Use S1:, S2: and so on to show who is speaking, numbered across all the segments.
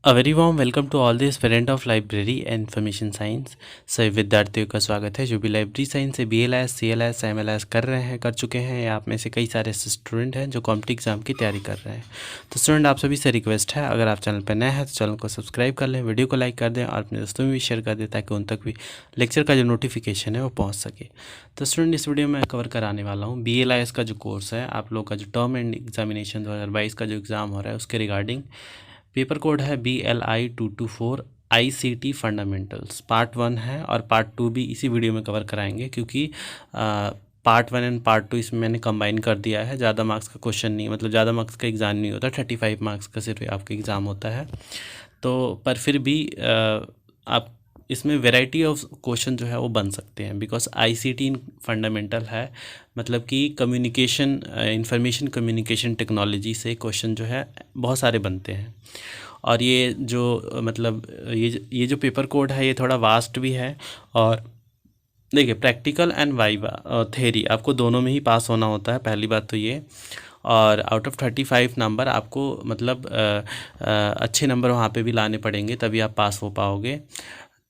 S1: A very warm welcome to all the aspirant of library and information science. सभी विद्यार्थियों का स्वागत है जो भी लाइब्रेरी साइंस से BLS CLS MLS कर चुके हैं, या आप में से कई सारे ऐसे स्टूडेंट हैं जो कॉम्पिटिटिव एग्जाम की तैयारी कर रहे हैं। तो स्टूडेंट, आप सभी से रिक्वेस्ट है, अगर आप चैनल पर नए हैं तो चैनल को सब्सक्राइब कर लें, वीडियो को लाइक कर दें और अपने दोस्तों में भी शेयर कर दें ताकि उन तक भी लेक्चर का जो नोटिफिकेशन है वो पहुँच सके। तो स्टूडेंट, इस वीडियो में कवर कराने वाला हूँ BLIS का जो कोर्स है, आप लोग का जो टर्म एंड एग्जामिनेशन 2022 का जो एग्ज़ाम हो रहा है उसके रिगार्डिंग। पेपर कोड है BLI 224 ICT फंडामेंटल्स पार्ट 1 है, और पार्ट 2 भी इसी वीडियो में कवर कराएंगे क्योंकि पार्ट 1 एंड पार्ट 2 इसमें मैंने कंबाइन कर दिया है। ज़्यादा मार्क्स का क्वेश्चन नहीं, मतलब ज़्यादा मार्क्स का एग्ज़ाम नहीं होता, 35 मार्क्स का सिर्फ आपका एग्ज़ाम होता है। तो पर फिर भी आप इसमें वैरायटी ऑफ क्वेश्चन जो है वो बन सकते हैं, बिकॉज ICT फंडामेंटल है, मतलब कि कम्युनिकेशन इंफॉर्मेशन कम्युनिकेशन टेक्नोलॉजी से क्वेश्चन जो है बहुत सारे बनते हैं। और ये जो मतलब ये जो पेपर कोड है ये थोड़ा वास्ट भी है। और देखिए, प्रैक्टिकल एंड वाइवा थेरी आपको दोनों में ही पास होना होता है, पहली बात तो ये। और आउट ऑफ 35 नंबर आपको मतलब अच्छे नंबर वहाँ पे भी लाने पड़ेंगे, तभी आप पास हो पाओगे।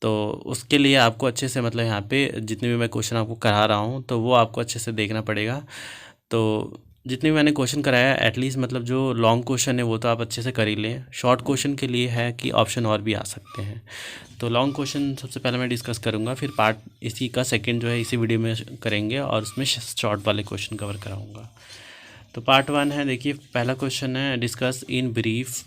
S1: तो उसके लिए आपको अच्छे से, मतलब यहाँ पे जितने भी मैं क्वेश्चन आपको करा रहा हूँ तो वो आपको अच्छे से देखना पड़ेगा। तो जितने भी मैंने क्वेश्चन कराया एटलीस्ट, मतलब जो लॉन्ग क्वेश्चन है वो तो आप अच्छे से कर ही लें। शॉर्ट क्वेश्चन के लिए है कि ऑप्शन और भी आ सकते हैं। तो लॉन्ग क्वेश्चन सबसे पहले मैं डिस्कस करूँगा, फिर पार्ट इसी का सेकंड जो है इसी वीडियो में करेंगे, और उसमें शॉर्ट वाले क्वेश्चन कवर कराऊँगा। तो पार्ट 1 है, देखिए पहला क्वेश्चन है, discuss in brief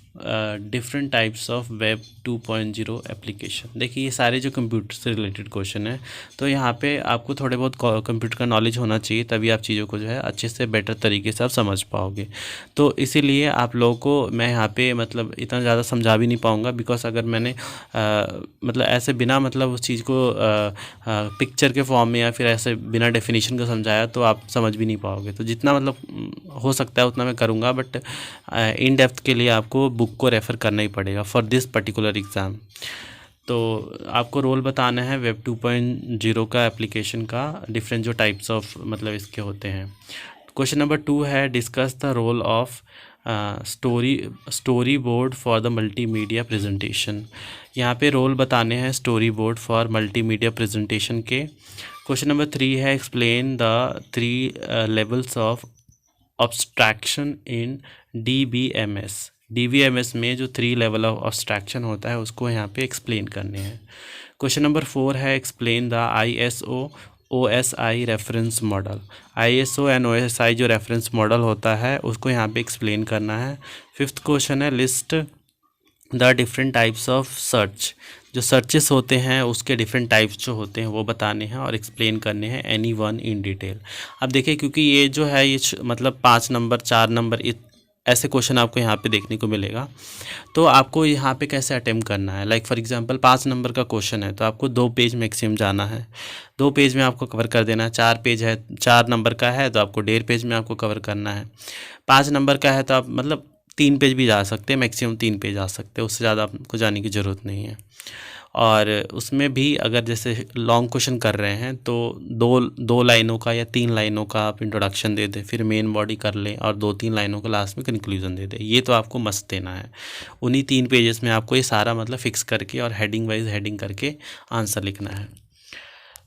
S1: different types of web 2.0 application. देखिए ये सारे जो कंप्यूटर से रिलेटेड क्वेश्चन है, तो यहाँ पे आपको थोड़े बहुत कंप्यूटर का नॉलेज होना चाहिए, तभी आप चीज़ों को जो है अच्छे से बेटर तरीके से आप समझ पाओगे। तो इसीलिए आप लोगों को मैं यहाँ पे मतलब इतना ज़्यादा समझा भी नहीं पाऊँगा, बिकॉज अगर मैंने मतलब ऐसे बिना मतलब उस चीज़ को पिक्चर के फॉर्म में या फिर ऐसे बिना डेफिनेशन का समझाया तो आप समझ भी नहीं पाओगे। तो जितना मतलब हो सकता है उतना मैं करूँगा, बट इन डेप्थ के लिए आपको बुक को रेफ़र करना ही पड़ेगा फॉर दिस पर्टिकुलर एग्ज़ाम। तो आपको रोल बताना है वेब 2.0 का एप्लीकेशन का, डिफरेंट जो टाइप्स ऑफ मतलब इसके होते हैं। क्वेश्चन नंबर 2 है, discuss the role of story board for the multimedia presentation. यहाँ पे रोल बताने हैं story board for multimedia presentation के। क्वेश्चन नंबर 3 है, explain the 3 levels of abstraction in DBMS में जो 3 लेवल ऑफ ऑब्स्ट्रैक्शन होता है उसको यहाँ पे एक्सप्लेन करने हैं। क्वेश्चन नंबर 4 है, explain the ISO OSI reference model. ISO and OSI जो रेफरेंस मॉडल होता है उसको यहाँ पे एक्सप्लेन करना है। 5th क्वेश्चन है, list the different types of search. जो सर्चेस होते हैं उसके डिफरेंट टाइप्स जो होते हैं वो बताने हैं और एक्सप्लेन करने हैं एनी वन इन डिटेल। अब देखिए, क्योंकि ये जो है ये मतलब 5 नंबर 4 नंबर ऐसे क्वेश्चन आपको यहाँ पे देखने को मिलेगा, तो आपको यहाँ पे कैसे अटेम्प्ट करना है। लाइक फॉर एग्जांपल 5 नंबर का क्वेश्चन है तो आपको 2 पेज मैक्सिमम जाना है, 2 पेज में आपको कवर कर देना है। 4 पेज है, 4 नंबर का है तो आपको 1.5 पेज में आपको कवर करना है। 5 नंबर का है तो आप मतलब 3 पेज भी जा सकते हैं, मैक्सिमम 3 पेज आ सकते हैं, उससे ज़्यादा आपको जाने की ज़रूरत नहीं है। और उसमें भी अगर जैसे लॉन्ग क्वेश्चन कर रहे हैं तो 2 लाइनों का या 3 लाइनों का आप इंट्रोडक्शन दे दें, फिर मेन बॉडी कर लें और 2-3 लाइनों का लास्ट में कंक्लूजन दे दें। ये तो आपको मस्त देना है। उन्हीं 3 पेजेस में आपको ये सारा मतलब फिक्स करके और हेडिंग वाइज हेडिंग करके आंसर लिखना है।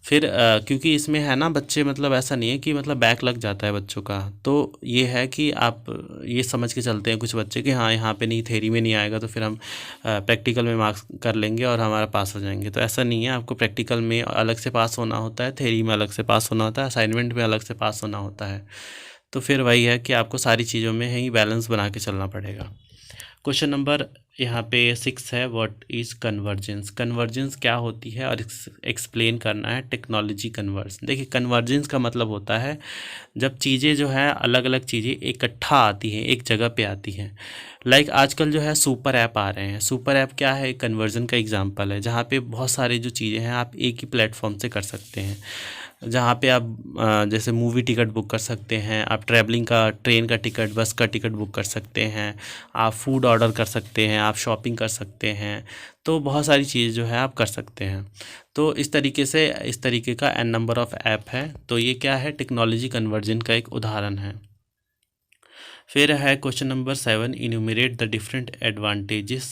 S1: फिर क्योंकि इसमें है ना बच्चे, मतलब ऐसा नहीं है कि मतलब बैक लग जाता है बच्चों का, तो ये है कि आप ये समझ के चलते हैं कुछ बच्चे कि हाँ यहाँ पे नहीं, थेरी में नहीं आएगा तो फिर हम प्रैक्टिकल में मार्क्स कर लेंगे और हमारा पास हो जाएंगे। तो ऐसा नहीं है, आपको प्रैक्टिकल में अलग से पास होना होता है, थेरी में अलग से पास होना होता है, असाइनमेंट में अलग से पास होना होता है। तो फिर वही है कि आपको सारी चीज़ों में ही बैलेंस बना के चलना पड़ेगा। क्वेश्चन नंबर यहाँ पे 6 है, व्हाट इज़ कन्वर्जेंस। कन्वर्जेंस क्या होती है और एक्सप्लेन करना है टेक्नोलॉजी कन्वर्स। देखिए, कन्वर्जेंस का मतलब होता है जब चीज़ें जो है अलग अलग चीज़ें इकट्ठा आती हैं, एक जगह पे आती हैं। लाइक आजकल जो है सुपर ऐप आ रहे हैं। सुपर ऐप क्या है, कन्वर्जन का एग्जांपल है, जहाँ पे बहुत सारी जो चीज़ें हैं आप एक ही प्लेटफॉर्म से कर सकते हैं। जहाँ पे आप जैसे मूवी टिकट बुक कर सकते हैं, आप ट्रैवलिंग का, ट्रेन का टिकट, बस का टिकट बुक कर सकते हैं, आप फूड ऑर्डर कर सकते हैं, आप शॉपिंग कर सकते हैं। तो बहुत सारी चीज़ जो है आप कर सकते हैं। तो इस तरीके से, इस तरीके का n नंबर ऑफ़ ऐप है। तो ये क्या है, टेक्नोलॉजी कन्वर्जन का एक उदाहरण है। फिर है question number 7, enumerate the different advantages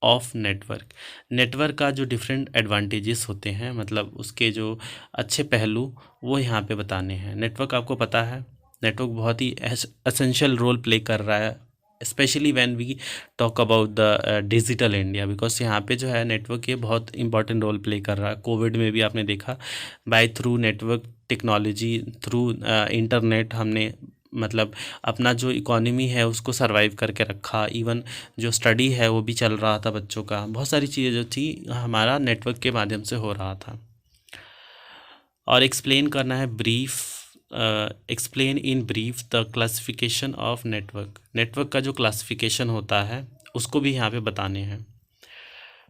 S1: of network. Network का जो डिफरेंट एडवांटेजेस होते हैं, मतलब उसके जो अच्छे पहलू, वो यहाँ पे बताने हैं। नेटवर्क आपको पता है, नेटवर्क बहुत ही एसेंशियल रोल प्ले कर रहा है, specially when we talk about the digital India, because यहाँ पे जो है नेटवर्क ये बहुत इंपॉर्टेंट रोल प्ले कर रहा है। कोविड में भी आपने देखा, by through network technology, through internet, हमने मतलब अपना जो इकोनॉमी है उसको सरवाइव करके रखा। इवन जो स्टडी है वो भी चल रहा था बच्चों का, बहुत सारी चीज़ें जो थी हमारा नेटवर्क के माध्यम से हो रहा था। और एक्सप्लेन करना है brief, explain in brief the classification of network. Network का जो क्लासिफिकेशन होता है उसको भी यहाँ पे बताने हैं।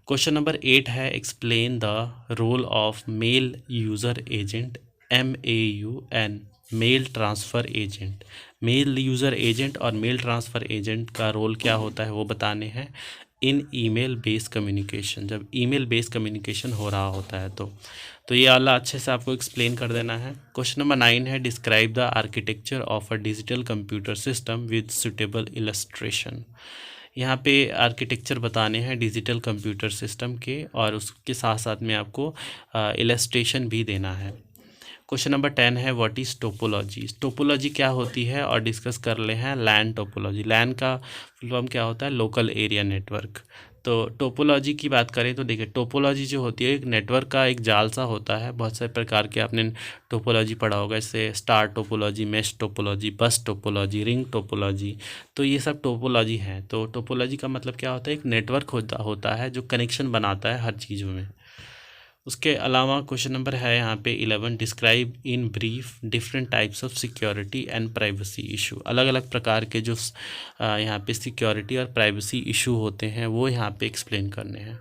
S1: क्वेश्चन नंबर 8 है, explain the role of mail user agent, MAUN, mail transfer agent. Mail user agent और मेल ट्रांसफ़र एजेंट का रोल क्या होता है वो बताने हैं इन ईमेल बेस्ड कम्युनिकेशन, जब ईमेल बेस्ड कम्युनिकेशन हो रहा होता है तो ये वाला अच्छे से आपको एक्सप्लेन कर देना है। क्वेश्चन नंबर 9 है, describe the architecture of a digital computer system with suitable illustration. यहाँ पे आर्किटेक्चर बताने हैं डिजिटल कंप्यूटर सिस्टम के, और उसके साथ साथ में आपको इलस्ट्रेशन भी देना है। क्वेश्चन नंबर 10 है, व्हाट इज़ टोपोलॉजी। टोपोलॉजी क्या होती है और डिस्कस कर ले हैं लैन टोपोलॉजी। लैन का फुल फॉर्म क्या होता है, लोकल एरिया नेटवर्क। तो टोपोलॉजी की बात करें तो देखिए, टोपोलॉजी जो होती है एक नेटवर्क का एक जाल सा होता है। बहुत सारे प्रकार के आपने टोपोलॉजी पढ़ा होगा, जैसे स्टार टोपोलॉजी, मेश टोपोलॉजी, बस टोपोलॉजी, रिंग टोपोलॉजी। तो ये सब टोपोलॉजी है। तो टोपोलॉजी का मतलब क्या होता है, एक नेटवर्क होता है जो कनेक्शन बनाता है हर चीज़ों में। उसके अलावा क्वेश्चन नंबर है यहाँ पे 11, describe in brief different types of security and privacy issue. अलग अलग प्रकार के जो यहाँ पे सिक्योरिटी और प्राइवेसी इशू होते हैं वो यहाँ पे एक्सप्लेन करने हैं।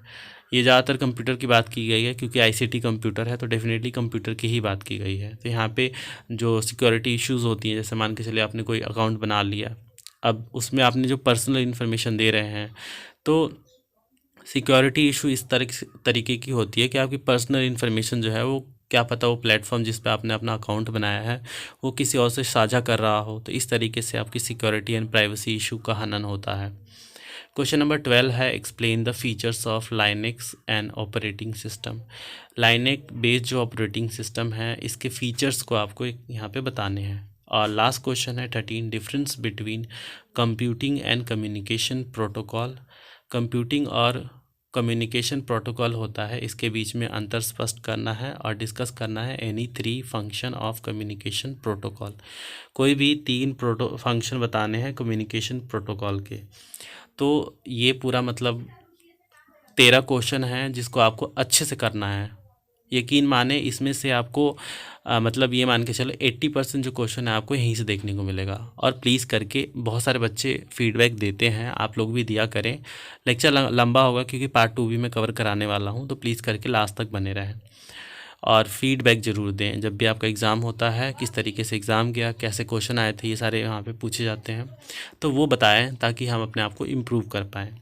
S1: ये ज़्यादातर कंप्यूटर की बात की गई है, क्योंकि ICT कंप्यूटर है तो डेफिनेटली कंप्यूटर की ही बात की गई है। तो यहाँ पे जो सिक्योरिटी इश्यूज़ होती हैं, जैसे मान के चलिए आपने कोई अकाउंट बना लिया, अब उसमें आपने जो पर्सनल इन्फॉर्मेशन दे रहे हैं, तो सिक्योरिटी इशू इस तरीके की होती है कि आपकी पर्सनल इन्फॉर्मेशन जो है वो, क्या पता वो प्लेटफॉर्म जिस पे आपने अपना अकाउंट बनाया है वो किसी और से साझा कर रहा हो, तो इस तरीके से आपकी सिक्योरिटी एंड प्राइवेसी इशू का हनन होता है। क्वेश्चन नंबर 12 है, explain the features of Linux and operating system. Linux based जो ऑपरेटिंग सिस्टम है इसके फीचर्स को आपको यहाँ पे बताने हैं। और लास्ट क्वेश्चन है 13, difference between computing and communication protocol. Computing और कम्युनिकेशन प्रोटोकॉल होता है, इसके बीच में अंतर स्पष्ट करना है और डिस्कस करना है any 3 function of communication protocol. कोई भी 3 फंक्शन बताने हैं कम्युनिकेशन प्रोटोकॉल के। तो ये पूरा मतलब 13 क्वेश्चन हैं जिसको आपको अच्छे से करना है। यकीन माने इसमें से आपको मतलब ये मान के चलो 80% जो क्वेश्चन है आपको यहीं से देखने को मिलेगा। और प्लीज़ करके, बहुत सारे बच्चे फीडबैक देते हैं, आप लोग भी दिया करें। लेक्चर लंबा होगा क्योंकि पार्ट 2 भी मैं कवर कराने वाला हूँ, तो प्लीज़ करके लास्ट तक बने रहें और फीडबैक ज़रूर दें। जब भी आपका एग्ज़ाम होता है, किस तरीके से एग्ज़ाम गया, कैसे क्वेश्चन आए थे, ये सारे यहाँ पे पूछे जाते हैं, तो वो बताएं ताकि हम अपने आप को इम्प्रूव कर पाएँ।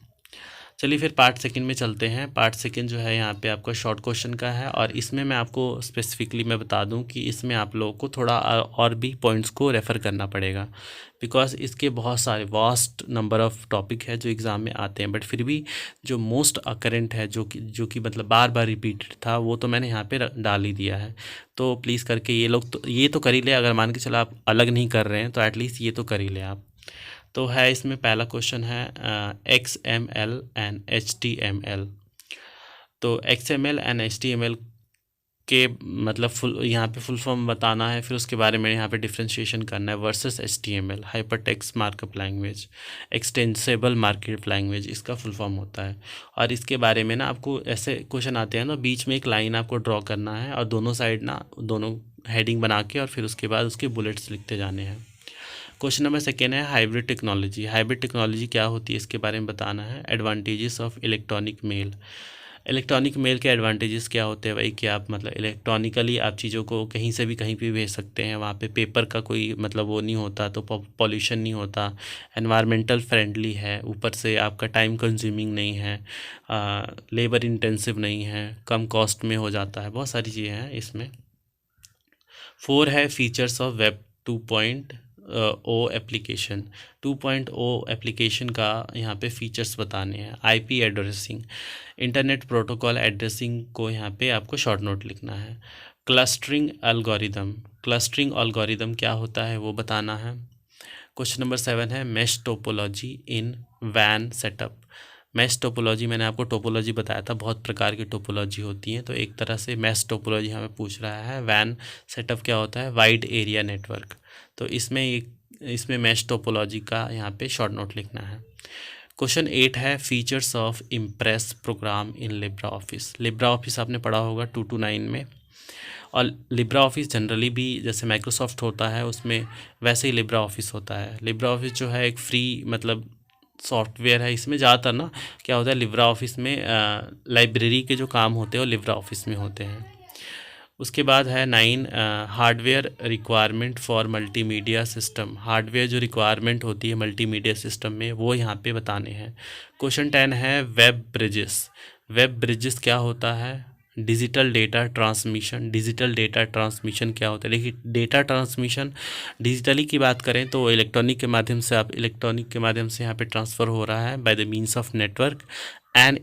S1: चलिए फिर पार्ट सेकंड में चलते हैं। पार्ट सेकंड जो है यहाँ पे आपका शॉर्ट क्वेश्चन का है, और इसमें मैं आपको स्पेसिफिकली मैं बता दूं कि इसमें आप लोगों को थोड़ा और भी पॉइंट्स को रेफ़र करना पड़ेगा, बिकॉज इसके बहुत सारे वास्ट नंबर ऑफ़ टॉपिक है जो एग्ज़ाम में आते हैं। बट फिर भी जो मोस्ट अकरेंट है, जो कि मतलब बार बार रिपीटेड था, वो तो मैंने यहाँ पे डाल ही दिया है। तो प्लीज़ करके ये लोग तो ये तो कर ही ले, अगर मान के चलो आप अलग नहीं कर रहे हैं तो एटलीस्ट ये तो कर ही ले आप। तो है इसमें पहला क्वेश्चन है XML एंड HTML। तो XML एंड HTML के मतलब यहाँ पे फुल फॉर्म बताना है, फिर उसके बारे में यहाँ पे डिफ्रेंशिएशन करना है versus HTML, hyper text markup language, extensible markup language इसका फुल फॉर्म होता है। और इसके बारे में ना आपको ऐसे क्वेश्चन आते हैं ना, बीच में एक लाइन आपको ड्रॉ करना है और दोनों साइड ना दोनों हेडिंग बना के और फिर उसके बाद उसके बुलेट्स लिखते जाने हैं। क्वेश्चन नंबर सेकेंड है हाइब्रिड टेक्नोलॉजी। हाइब्रिड टेक्नोलॉजी क्या होती है इसके बारे में बताना है। Advantages of electronic mail. Electronic mail के एडवांटेजेस क्या होते हैं भाई, कि आप मतलब इलेक्ट्रॉनिकली आप चीज़ों को कहीं से भी कहीं पे भेज सकते हैं। वहाँ पे पेपर का कोई मतलब वो नहीं होता, तो पॉल्यूशन नहीं होता, एनवायरमेंटल फ्रेंडली है, ऊपर से आपका टाइम कंज्यूमिंग नहीं है, लेबर इंटेंसिव नहीं है, कम कॉस्ट में हो जाता है, बहुत सारी चीज़ें हैं इसमें। 4 है features of web 2.0 2.0 application 2.0 application का यहाँ पे फीचर्स बताने हैं। IP addressing, internet protocol addressing को यहाँ पे आपको शॉर्ट नोट लिखना है। क्लस्टरिंग एल्गोरिदम, क्लस्टरिंग एल्गोरिदम क्या होता है वो बताना है। क्वेश्चन नंबर 7 है मैश टोपोलॉजी इन वैन सेटअप। मैश टोपोलॉजी, मैंने आपको टोपोलॉजी बताया था, बहुत प्रकार की टोपोलॉजी होती हैं, तो एक तरह से मैश टोपोलॉजी हमें पूछ रहा है। वैन सेटअप क्या होता है? Wide area network. तो इसमें मैश टोपोलॉजी का यहाँ पे शॉर्ट नोट लिखना है। क्वेश्चन 8 है features of Impress program in LibreOffice. LibreOffice आपने पढ़ा होगा 2 to 9 में, और लिब्रा ऑफिस जनरली भी जैसे माइक्रोसॉफ्ट होता है उसमें वैसे ही लिब्रा ऑफिस होता है। लिब्रा ऑफिस जो है एक फ्री मतलब सॉफ्टवेयर है। इसमें ज़्यादातर ना क्या होता है, लिब्रा ऑफिस में लाइब्रेरी के जो काम होते हैं वो लिब्रा ऑफिस में होते हैं। उसके बाद है 9 hardware requirement for multimedia system. Hardware जो रिक्वायरमेंट होती है मल्टीमीडिया सिस्टम में वो यहाँ पे बताने हैं। क्वेश्चन 10 है वेब ब्रिजेस। वेब ब्रिजेस क्या होता है? Digital data transmission. Digital data transmission क्या होता है? देखिए, डेटा ट्रांसमिशन डिजिटली की बात करें तो इलेक्ट्रॉनिक के माध्यम से यहाँ पे ट्रांसफ़र हो रहा है by the means of network and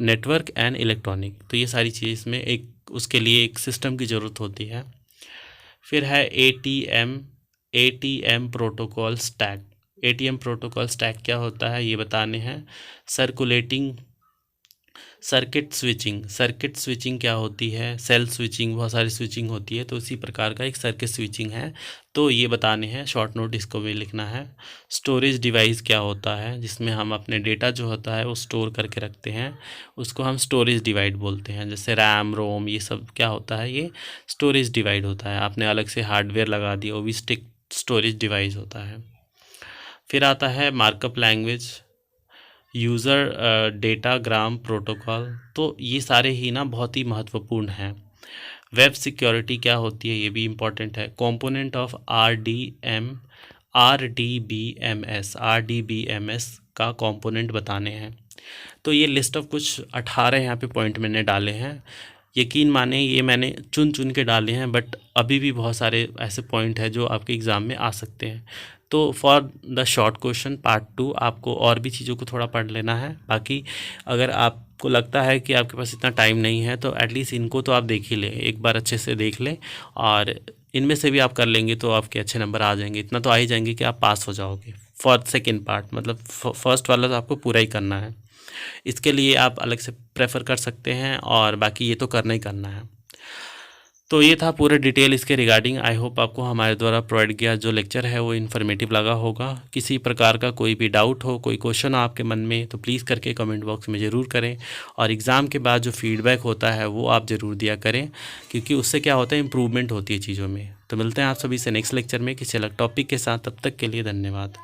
S1: network and electronic. तो ये सारी चीज़ इसमें एक उसके लिए एक सिस्टम की ज़रूरत होती है। फिर है ATM protocol stack. ATM protocol stack क्या होता है ये बताने हैं। सर्किट स्विचिंग क्या होती है? सेल स्विचिंग, बहुत सारी स्विचिंग होती है, तो इसी प्रकार का एक सर्किट स्विचिंग है, तो ये बताने हैं। शॉर्ट नोट इसको भी लिखना है। स्टोरेज डिवाइस क्या होता है? जिसमें हम अपने डेटा जो होता है वो स्टोर करके रखते हैं, उसको हम स्टोरेज डिवाइस बोलते हैं। जैसे रैम, रोम, ये सब क्या होता है? ये स्टोरेज डिवाइस होता है। आपने अलग से हार्डवेयर लगा दिया, वो भी स्टोरेज डिवाइस होता है। फिर आता है markup language, user datagram protocol. तो ये सारे ही ना बहुत ही महत्वपूर्ण हैं। वेब सिक्योरिटी क्या होती है ये भी इम्पॉर्टेंट है। Component of R D B M S का कंपोनेंट बताने हैं। तो ये लिस्ट ऑफ कुछ 18 यहाँ पे पॉइंट मैंने डाले हैं। यकीन माने ये मैंने चुन के डाले हैं, बट अभी भी बहुत सारे ऐसे पॉइंट हैं जो आपके एग्ज़ाम में आ सकते हैं। तो for the short question part 2 आपको और भी चीज़ों को थोड़ा पढ़ लेना है। बाकी अगर आपको लगता है कि आपके पास इतना टाइम नहीं है तो एटलीस्ट इनको तो आप देख ही लें, एक बार अच्छे से देख लें, और इनमें से भी आप कर लेंगे तो आपके अच्छे नंबर आ जाएंगे। इतना तो आ ही जाएंगे कि आप पास हो जाओगे। फॉर सेकेंड पार्ट मतलब फर्स्ट वाला तो आपको पूरा ही करना है। इसके लिए आप अलग से प्रेफर कर सकते हैं, और बाकी ये तो करना ही करना है। तो ये था पूरा डिटेल इसके रिगार्डिंग। आई होप आपको हमारे द्वारा प्रोवाइड किया जो लेक्चर है वो इन्फॉर्मेटिव लगा होगा। किसी प्रकार का कोई भी डाउट हो, कोई क्वेश्चन हो आपके मन में, तो प्लीज़ करके कमेंट बॉक्स में ज़रूर करें, और एग्ज़ाम के बाद जो फीडबैक होता है वो आप ज़रूर दिया करें, क्योंकि उससे क्या होता है, इम्प्रूवमेंट होती है चीज़ों में। तो मिलते हैं आप सभी से नेक्स्ट लेक्चर में किसी अलग टॉपिक के साथ। तब तक के लिए धन्यवाद।